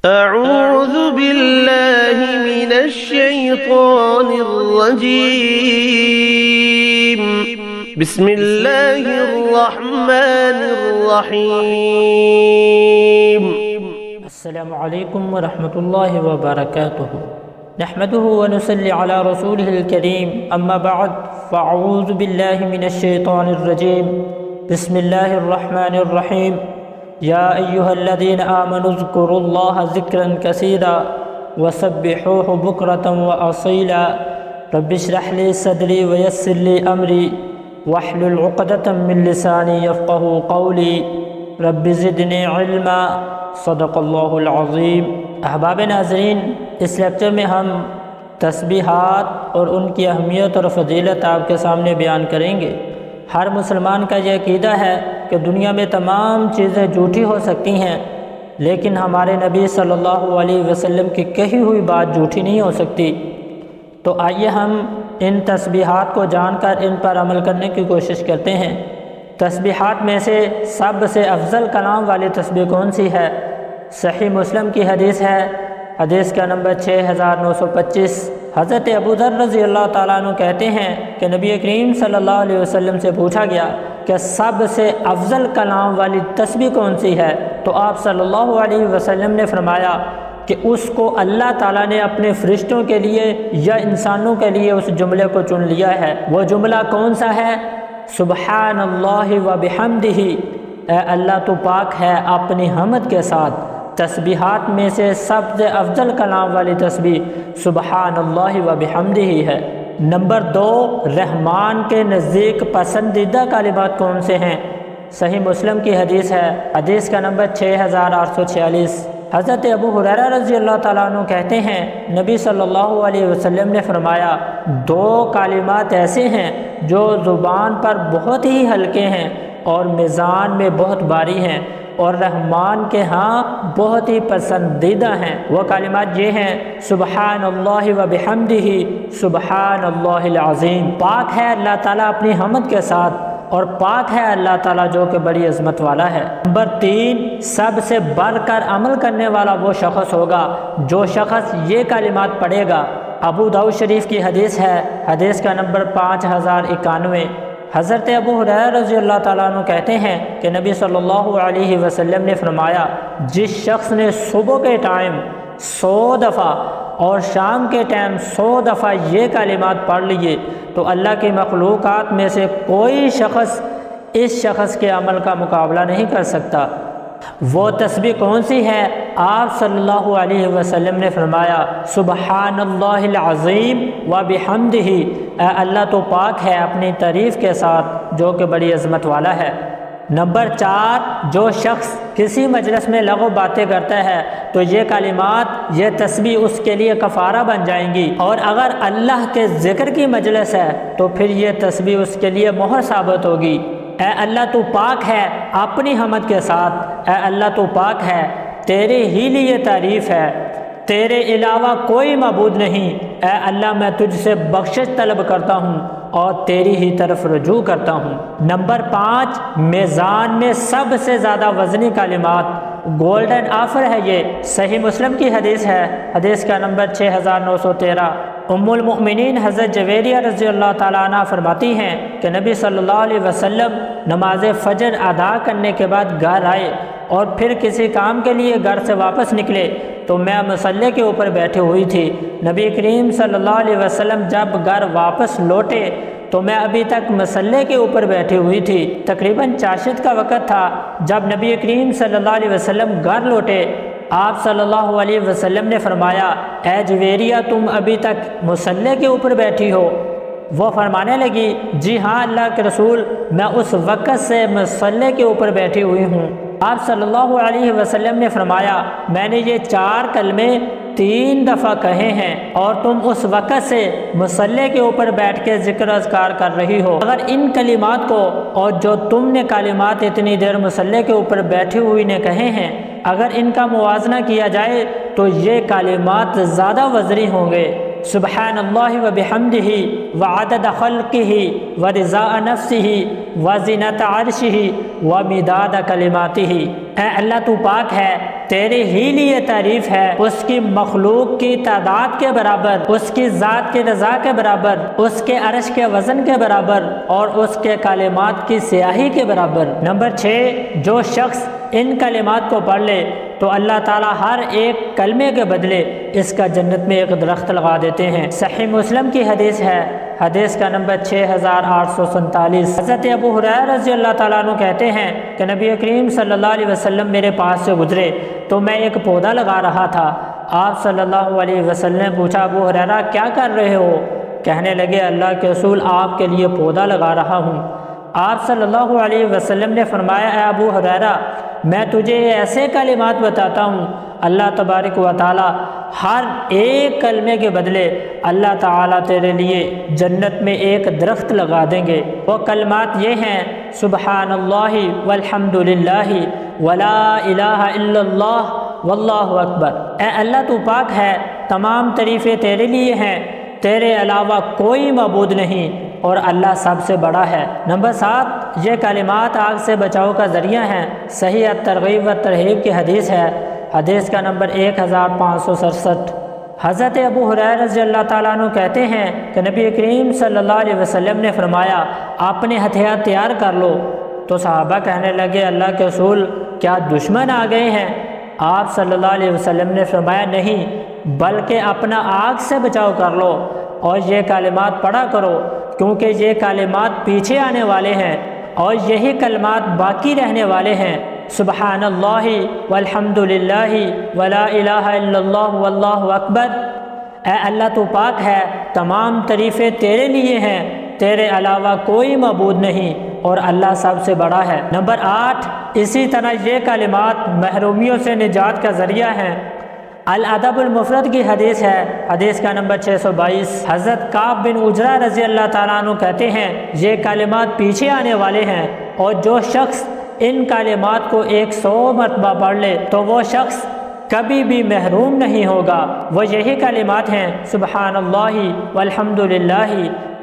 أعوذ بالله من الشيطان الرجيم. بسم الله الرحمن الرحيم. السلام علیکم ورحمۃ اللہ وبرکاتہ. نحمده ونصلي على رسوله الكريم. اما بعد فاعوذ بالله من الشيطان الرجيم. بسم الله الرحمن الرحيم. یا ایہا الذین آمنوا اذکروا اللہ ذکرا کثیرا وسبحوہ بکرۃ واصیلا. رب اشرح لی صدری ویسر لی امری واحلل عقدۃ من لسانی یفقہوا قولی. رب زدنی علما. صدق اللہ العظیم. احباب ناظرین، اس لیکچر میں ہم تسبیحات اور ان کی اہمیت اور فضیلت آپ کے سامنے بیان کریں گے. ہر مسلمان کا یہ عقیدہ ہے کہ دنیا میں تمام چیزیں جھوٹی ہو سکتی ہیں، لیکن ہمارے نبی صلی اللہ علیہ وسلم کی کہی ہوئی بات جھوٹی نہیں ہو سکتی. تو آئیے ہم ان تسبیحات کو جان کر ان پر عمل کرنے کی کوشش کرتے ہیں. تسبیحات میں سے سب سے افضل کلام والی تسبیح کون سی ہے؟ صحیح مسلم کی حدیث ہے، حدیث کا نمبر 6925. حضرت ابو ذر رضی اللہ تعالیٰ عنہ کہتے ہیں کہ نبی کریم صلی اللہ علیہ وسلم سے پوچھا گیا کہ سب سے افضل کلام والی تسبیح کون سی ہے؟ تو آپ صلی اللہ علیہ وسلم نے فرمایا کہ اس کو اللہ تعالیٰ نے اپنے فرشتوں کے لیے یا انسانوں کے لیے اس جملے کو چن لیا ہے. وہ جملہ کون سا ہے؟ سبحان اللہ و بحمدہ. اے اللہ تو پاک ہے اپنی حمد کے ساتھ. تسبیحات میں سے سب سے افضل کلام والی تسبیح سبحان اللہ و بحمدہ ہے. نمبر 2، رحمان کے نزدیک پسندیدہ کلمات کون سے ہیں؟ صحیح مسلم کی حدیث ہے، حدیث کا نمبر 6846. حضرت ابو ہریرہ رضی اللہ تعالیٰ عنہ کہتے ہیں نبی صلی اللہ علیہ وسلم نے فرمایا 2 کلمات ایسے ہیں جو زبان پر بہت ہی ہلکے ہیں اور میزان میں بہت بھاری ہیں اور رحمان کے ہاں بہت ہی پسندیدہ ہیں. وہ کلمات یہ ہیں سبحان اللہ و بحمدہ سبحان اللہ العظیم. پاک ہے اللہ تعالیٰ اپنی حمد کے ساتھ اور پاک ہے اللہ تعالیٰ جو کہ بڑی عظمت والا ہے. نمبر 3، سب سے بڑھ کر عمل کرنے والا وہ شخص ہوگا جو شخص یہ کلمات پڑھے گا. ابو داؤد شریف کی حدیث ہے، حدیث کا نمبر 5091. حضرت ابو ہریرہ رضی اللہ تعالیٰ عنہ کہتے ہیں کہ نبی صلی اللہ علیہ وسلم نے فرمایا جس شخص نے صبح کے ٹائم 100 دفعہ اور شام کے ٹائم 100 دفعہ یہ کلمات پڑھ لیے تو اللہ کی مخلوقات میں سے کوئی شخص اس شخص کے عمل کا مقابلہ نہیں کر سکتا. وہ تسبیح کون سی ہے؟ آپ صلی اللہ علیہ وسلم نے فرمایا سبحان اللہ العظیم و بحمدہ. اے اللہ تو پاک ہے اپنی تعریف کے ساتھ جو کہ بڑی عظمت والا ہے. نمبر 4، جو شخص کسی مجلس میں لغو باتیں کرتا ہے تو یہ کلمات یہ تسبیح اس کے لیے کفارہ بن جائیں گی، اور اگر اللہ کے ذکر کی مجلس ہے تو پھر یہ تسبیح اس کے لیے مہر ثابت ہوگی. اے اللہ تو پاک ہے اپنی حمد کے ساتھ. اے اللہ تو پاک ہے، تیرے ہی لیے تعریف ہے، تیرے علاوہ کوئی معبود نہیں. اے اللہ میں تجھ سے بخشش طلب کرتا ہوں اور تیری ہی طرف رجوع کرتا ہوں. نمبر 5، میزان میں سب سے زیادہ وزنی کلمات گولڈن آفر ہے. یہ صحیح مسلم کی حدیث ہے، حدیث کا نمبر 6913. ام المؤمنین حضرت جویریہ رضی اللہ تعالیٰ عنہ فرماتی ہیں کہ نبی صلی اللہ علیہ وسلم نماز فجر ادا کرنے کے بعد گھر آئے اور پھر کسی کام کے لیے گھر سے واپس نکلے تو میں مصلی کے اوپر بیٹھے ہوئی تھی. نبی کریم صلی اللہ علیہ وسلم جب گھر واپس لوٹے تو میں ابھی تک مصلی کے اوپر بیٹھی ہوئی تھی. تقریباً چاشت کا وقت تھا. جب نبی کریم صلی اللہ علیہ وسلم گھر لوٹے آپ صلی اللہ علیہ وسلم نے فرمایا اے جویریہ تم ابھی تک مصلی کے اوپر بیٹھی ہو؟ وہ فرمانے لگی جی ہاں اللہ کے رسول، میں اس وقت سے مصلی کے اوپر بیٹھی ہوئی ہوں. آپ صلی اللہ علیہ وسلم نے فرمایا میں نے یہ 4 کلمے 3 دفعہ کہے ہیں اور تم اس وقت سے مصلی کے اوپر بیٹھ کے ذکر اذکار کر رہی ہو. اگر ان کلمات کو اور جو تم نے کلمات اتنی دیر مصلی کے اوپر بیٹھی ہوئی نے کہے ہیں اگر ان کا موازنہ کیا جائے تو یہ کلمات زیادہ وزنی ہوں گے سبحان اللہ و بحمدہ وعدد خلقہ ورضاء نفسہ وزنۃ عرشہ ومداد کلماتہ۔ اے اللہ تو پاک ہے، تیرے ہی لیے تعریف ہے، اس کی مخلوق کی تعداد کے برابر، اس کی ذات کی رضا کے برابر، اس کے عرش کے وزن کے برابر اور اس کے کلمات کی سیاہی کے برابر۔ نمبر 6، جو شخص ان کلمات کو پڑھ لے تو اللہ تعالیٰ ہر ایک کلمے کے بدلے اس کا جنت میں ایک درخت لگا دیتے ہیں۔ صحیح مسلم کی حدیث ہے، حدیث کا نمبر 6847۔ حضرت ابو ہریرہ رضی اللہ تعالیٰ عنہ کہتے ہیں کہ نبی کریم صلی اللہ علیہ وسلم میرے پاس سے گزرے تو میں ایک پودا لگا رہا تھا۔ آپ صلی اللہ علیہ وسلم نے پوچھا، ابو ہریرہ کیا کر رہے ہو؟ کہنے لگے، اللہ کے رسول آپ کے لیے پودا لگا رہا ہوں۔ آپ صلی اللہ علیہ وسلم نے فرمایا، اے ابو ہریرہ میں تجھے ایسے کلمات بتاتا ہوں، اللہ تبارک و تعالی ہر ایک کلمے کے بدلے اللہ تعالیٰ تیرے لیے جنت میں ایک درخت لگا دیں گے۔ وہ کلمات یہ ہیں، سبحان اللہ والحمد للہ ولا الہ الا اللہ واللہ اکبر۔ اے اللہ تو پاک ہے، تمام تعریفیں تیرے لیے ہیں، تیرے علاوہ کوئی معبود نہیں اور اللہ سب سے بڑا ہے۔ نمبر 7، یہ کلمات آگ سے بچاؤ کا ذریعہ ہیں۔ صحیح الترغیب و ترہیب کی حدیث ہے، حدیث کا نمبر 1567۔ حضرت ابو ہریرہ رضی اللہ تعالیٰ عنہ کہتے ہیں کہ نبی کریم صلی اللہ علیہ وسلم نے فرمایا، اپنے ہتھیار تیار کر لو۔ تو صحابہ کہنے لگے، اللہ کے رسول کیا دشمن آ گئے ہیں؟ آپ صلی اللہ علیہ وسلم نے فرمایا، نہیں، بلکہ اپنا آگ سے بچاؤ کر لو اور یہ کلمات پڑھا کرو، کیونکہ یہ کلمات پیچھے آنے والے ہیں اور یہی کلمات باقی رہنے والے ہیں۔ سبحان اللہ والحمد للہ ولا الہ الا اللہ واللہ اکبر۔ اے اللہ تو پاک ہے، تمام تعریفیں تیرے لیے ہیں، تیرے علاوہ کوئی معبود نہیں اور اللہ سب سے بڑا ہے۔ نمبر 8، اسی طرح یہ کلمات محرومیوں سے نجات کا ذریعہ ہیں۔ الادب المفرد کی حدیث ہے، حدیث کا نمبر 622۔ حضرت کعب بن عجرہ رضی اللہ تعالیٰ عنہ کہتے ہیں، یہ کلمات پیچھے آنے والے ہیں اور جو شخص ان کلمات کو 100 مرتبہ پڑھ لے تو وہ شخص کبھی بھی محروم نہیں ہوگا۔ وہ یہی کلمات ہیں، سبحان اللہ والحمد للہ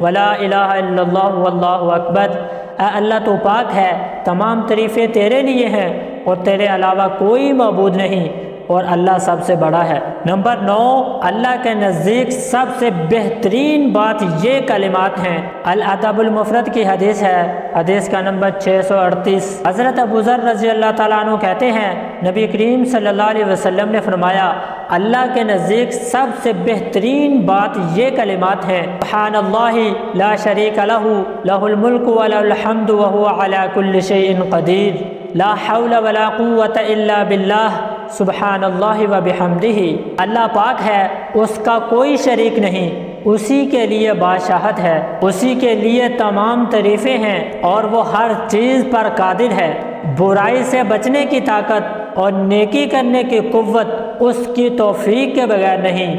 ولا الہ الا اللہ واللہ اکبر۔ اے اللہ تو پاک ہے، تمام تعریفیں تیرے لیے ہیں اور تیرے علاوہ کوئی معبود نہیں اور اللہ سب سے بڑا ہے۔ نمبر 9، اللہ کے نزدیک سب سے بہترین بات یہ کلمات ہیں۔ الادب المفرد کی حدیث ہے، حدیث کا نمبر 638۔ حضرت ابو ذر رضی اللہ تعالیٰ عنہ کہتے ہیں، نبی کریم صلی اللہ علیہ وسلم نے فرمایا، اللہ کے نزدیک سب سے بہترین بات یہ کلمات ہیں، سبحان اللہ لا شریک لہ لہ الملک ولہ الحمد وہو علی کل شیء قدیر، لا حول ولا قوة الا باللہ، سبحان اللہ و بحمدہ۔ اللہ پاک ہے، اس کا کوئی شریک نہیں، اسی کے لیے بادشاہت ہے، اسی کے لیے تمام تعریفیں ہیں اور وہ ہر چیز پر قادر ہے۔ برائی سے بچنے کی طاقت اور نیکی کرنے کی قوت اس کی توفیق کے بغیر نہیں۔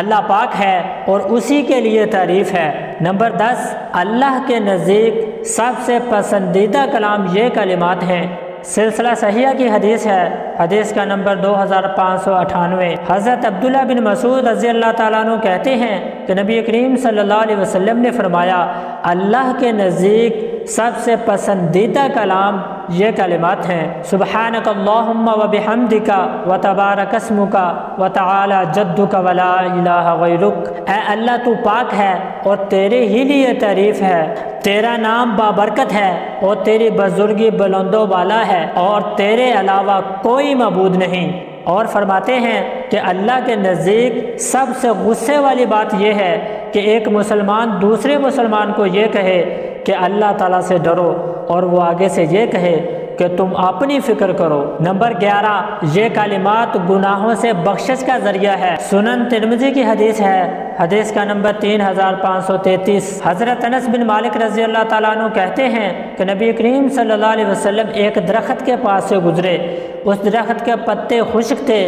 اللہ پاک ہے اور اسی کے لیے تعریف ہے۔ نمبر 10، اللہ کے نزدیک سب سے پسندیدہ کلام یہ کلمات ہیں۔ سلسلہ صحیحہ کی حدیث ہے، حدیث کا نمبر 2598۔ حضرت عبداللہ بن مسعود رضی اللہ تعالیٰ عنہ کہتے ہیں کہ نبی کریم صلی اللہ علیہ وسلم نے فرمایا، اللہ کے نزدیک سب سے پسندیدہ کلام یہ کلمات ہیں، سبحانک اللہم و بحمدک و تبارک اسمک و تعالی جدک ولا الہ غیرک۔ اے اللہ تو پاک ہے اور تیرے ہی لیے تعریف ہے، تیرا نام بابرکت ہے اور تیری بزرگی بلند و بالا ہے اور تیرے علاوہ کوئی معبود نہیں۔ اور فرماتے ہیں کہ اللہ کے نزدیک سب سے غصے والی بات یہ ہے کہ ایک مسلمان دوسرے مسلمان کو یہ کہے کہ اللہ تعالیٰ سے ڈرو اور وہ آگے سے یہ کہے کہ تم اپنی فکر کرو۔ نمبر 11، یہ کلمات گناہوں سے بخشش کا ذریعہ ہے۔ سنن ترمذی کی حدیث ہے، حدیث کا نمبر 3533۔ حضرت انس بن مالک رضی اللہ تعالیٰ عنہ کہتے ہیں کہ نبی کریم صلی اللہ علیہ وسلم ایک درخت کے پاس سے گزرے، اس درخت کے پتے خشک تھے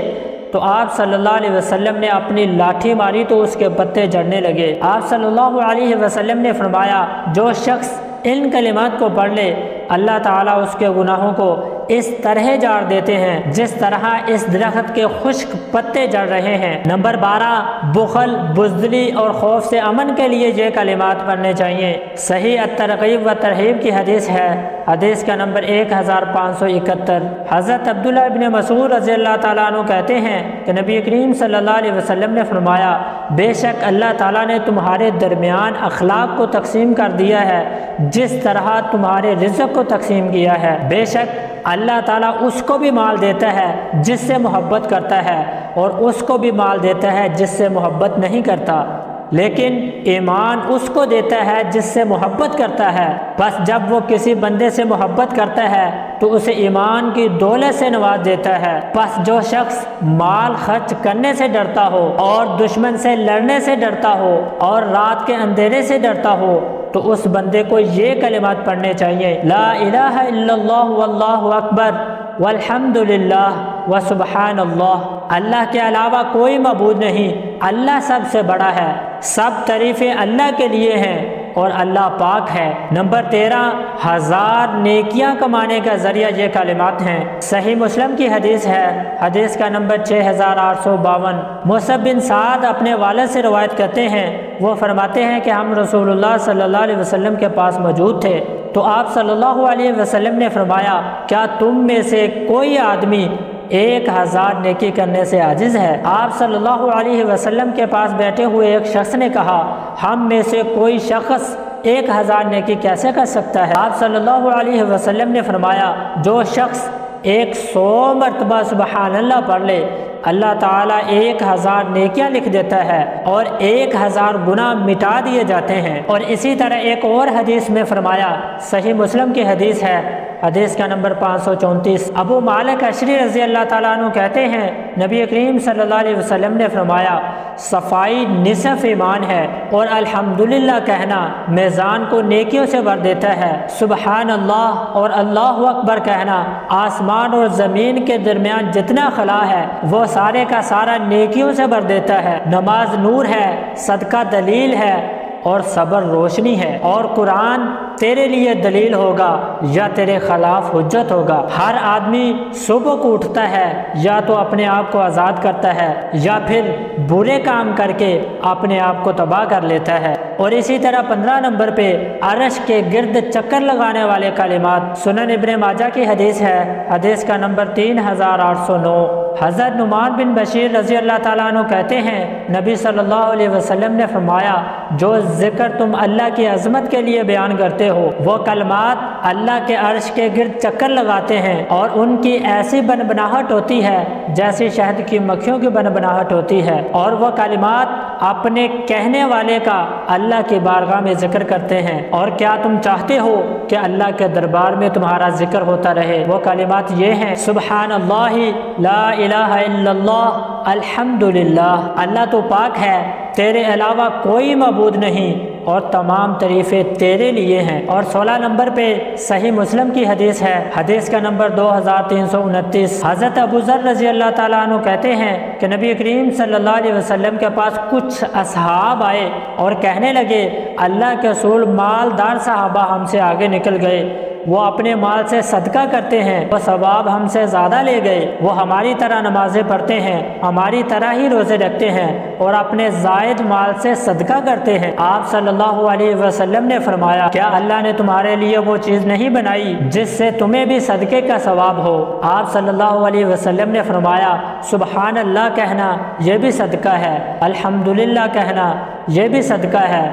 تو آپ صلی اللہ علیہ وسلم نے اپنی لاٹھی ماری تو اس کے پتے جھڑنے لگے۔ آپ صلی اللہ علیہ وسلم نے فرمایا، جو شخص ان کلمات کو پڑھ لے اللہ تعالیٰ اس کے گناہوں کو اس طرح جاڑ دیتے ہیں جس طرح اس درخت کے خشک پتے جڑ رہے ہیں۔ نمبر 12، بخل، بزدلی اور خوف سے امن کے لیے یہ کلمات پڑھنے چاہیے۔ صحیح الترغیب و ترہیب کی حدیث ہے، حدیث کا نمبر 1571۔ حضرت عبداللہ ابن مسعود رضی اللہ تعالیٰ عنہ کہتے ہیں کہ نبی کریم صلی اللہ علیہ وسلم نے فرمایا، بے شک اللہ تعالیٰ نے تمہارے درمیان اخلاق کو تقسیم کر دیا ہے جس طرح تمہارے رزق کو تقسیم کیا ہے۔ بے شک اللہ تعالیٰ اس کو بھی مال دیتا ہے جس سے محبت کرتا ہے اور اس کو بھی مال دیتا ہے جس سے محبت نہیں کرتا، لیکن ایمان اس کو دیتا ہے جس سے محبت کرتا ہے۔ بس جب وہ کسی بندے سے محبت کرتا ہے تو اسے ایمان کی دولت سے نواز دیتا ہے۔ بس جو شخص مال خرچ کرنے سے ڈرتا ہو اور دشمن سے لڑنے سے ڈرتا ہو اور رات کے اندھیرے سے ڈرتا ہو تو اس بندے کو یہ کلمات پڑھنے چاہیے، لا الہ الا اللہ واللہ اکبر والحمد للہ وسبحان اللہ۔ اللہ کے علاوہ کوئی معبود نہیں، اللہ سب سے بڑا ہے، سب تعریفیں اللہ کے لیے ہیں اور اللہ پاک ہے۔ نمبر 13، 1000 نیکیاں کمانے کا ذریعہ یہ کلمات ہیں۔ صحیح مسلم کی حدیث ہے، حدیث کا نمبر 6852۔ مصعب بن سعد اپنے والد سے روایت کرتے ہیں، وہ فرماتے ہیں کہ ہم رسول اللہ صلی اللہ علیہ وسلم کے پاس موجود تھے تو آپ صلی اللہ علیہ وسلم نے فرمایا، کیا تم میں سے کوئی آدمی 1000 نیکی کرنے سے عاجز ہے؟ آپ صلی اللہ علیہ وسلم کے پاس بیٹھے ہوئے ایک شخص نے کہا، ہم میں سے کوئی شخص 1000 نیکی کیسے کر سکتا ہے؟ آپ صلی اللہ علیہ وسلم نے فرمایا، جو شخص 100 مرتبہ سبحان اللہ پڑھ لے، اللہ تعالیٰ 1000 نیکیاں لکھ دیتا ہے اور 1000 گناہ مٹا دیے جاتے ہیں۔ اور اسی طرح ایک اور حدیث میں فرمایا، صحیح مسلم کی حدیث ہے، حدیث کا نمبر 534۔ ابو مالک اشری رضی اللہ تعالیٰ عنہ کہتے ہیں، نبی کریم صلی اللہ علیہ وسلم نے فرمایا، صفائی نصف ایمان ہے اور الحمدللہ کہنا میزان کو نیکیوں سے بھر دیتا ہے۔ سبحان اللہ اور اللہ اکبر کہنا آسمان اور زمین کے درمیان جتنا خلا ہے وہ سارے کا سارا نیکیوں سے بھر دیتا ہے۔ نماز نور ہے، صدقہ دلیل ہے اور صبر روشنی ہے، اور قرآن تیرے لیے دلیل ہوگا یا تیرے خلاف حجت ہوگا۔ ہر آدمی صبح کو اٹھتا ہے یا تو اپنے آپ کو آزاد کرتا ہے یا پھر برے کام کر کے اپنے آپ کو تباہ کر لیتا ہے۔ اور اسی طرح 15 نمبر پہ عرش کے گرد چکر لگانے والے کلمات، سنن ابن ماجہ کی حدیث ہے، حدیث کا نمبر 3809۔ حضرت نعمان بن بشیر رضی اللہ تعالیٰ عنہ کہتے ہیں، نبی صلی اللہ علیہ وسلم نے فرمایا، جو ذکر تم اللہ کی عظمت کے لیے بیان کرتے ہو وہ کلمات اللہ کے عرش کے گرد چکر لگاتے ہیں اور ان کی ایسی بنبناہٹ ہوتی ہے جیسی شہد کی مکھیوں کی بنبناہٹ ہوتی ہے، اور وہ کلمات اپنے کہنے والے کا اللہ کی بارگاہ میں ذکر کرتے ہیں۔ اور کیا تم چاہتے ہو کہ اللہ کے دربار میں تمہارا ذکر ہوتا رہے؟ وہ کلمات یہ ہیں، سبحان اللہ، لا الہ الا اللہ، الحمدللہ، اللہ تو پاک ہے، تیرے علاوہ کوئی معبود نہیں اور تمام تعریفیں تیرے لیے ہیں۔ اور 16 نمبر پہ صحیح مسلم کی حدیث ہے، حدیث کا نمبر 2329۔ حضرت ابو ذر رضی اللہ تعالیٰ عنہ کہتے ہیں کہ نبی کریم صلی اللہ علیہ وسلم کے پاس کچھ اصحاب آئے اور کہنے لگے، اللہ کے رسول، مالدار صحابہ ہم سے آگے نکل گئے، وہ اپنے مال سے صدقہ کرتے ہیں، وہ ثواب ہم سے زیادہ لے گئے، وہ ہماری طرح نمازیں پڑھتے ہیں، ہماری طرح ہی روزے رکھتے ہیں اور اپنے زائد مال سے صدقہ کرتے ہیں۔ آپ صلی اللہ علیہ وسلم نے فرمایا، کیا اللہ نے تمہارے لیے وہ چیز نہیں بنائی جس سے تمہیں بھی صدقے کا ثواب ہو؟ آپ صلی اللہ علیہ وسلم نے فرمایا، سبحان اللہ کہنا یہ بھی صدقہ ہے، الحمدللہ کہنا یہ بھی صدقہ ہے،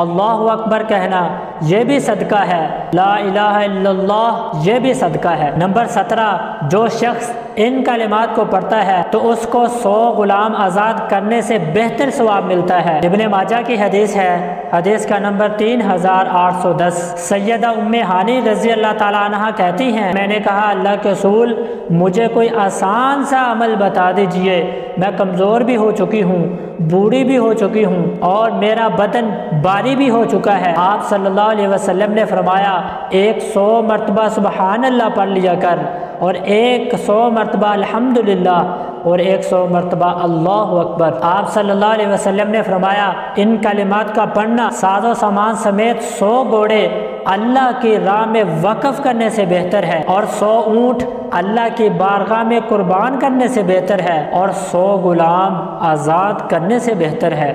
اللہ اکبر کہنا یہ بھی صدقہ ہے، لا الہ الا اللہ یہ بھی صدقہ ہے۔ نمبر 17، جو شخص ان کلمات کو پڑھتا ہے تو اس کو 100 غلام آزاد کرنے سے بہتر ثواب ملتا ہے۔ ابن ماجہ کی حدیث ہے، حدیث کا نمبر 3810۔ سیدہ ام ہانی رضی اللہ تعالیٰ عنہ کہتی ہیں، میں نے کہا، اللہ کے رسول، مجھے کوئی آسان سا عمل بتا دیجئے، میں کمزور بھی ہو چکی ہوں، بوڑھی بھی ہو چکی ہوں اور میرا بدن باری بھی ہو چکا ہے۔ آپ صلی اللہ علیہ وسلم نے فرمایا، 100 مرتبہ سبحان اللہ پڑھ لیا کر اور 100 مرتبہ الحمدللہ اور 100 مرتبہ اللہ اکبر۔ آپ صلی اللہ علیہ وسلم نے فرمایا، ان کلمات کا پڑھنا ساز و سامان سمیت 100 گھوڑے اللہ کی راہ میں وقف کرنے سے بہتر ہے، اور 100 اونٹ اللہ کی بارگاہ میں قربان کرنے سے بہتر ہے، اور 100 غلام آزاد کرنے سے بہتر ہے۔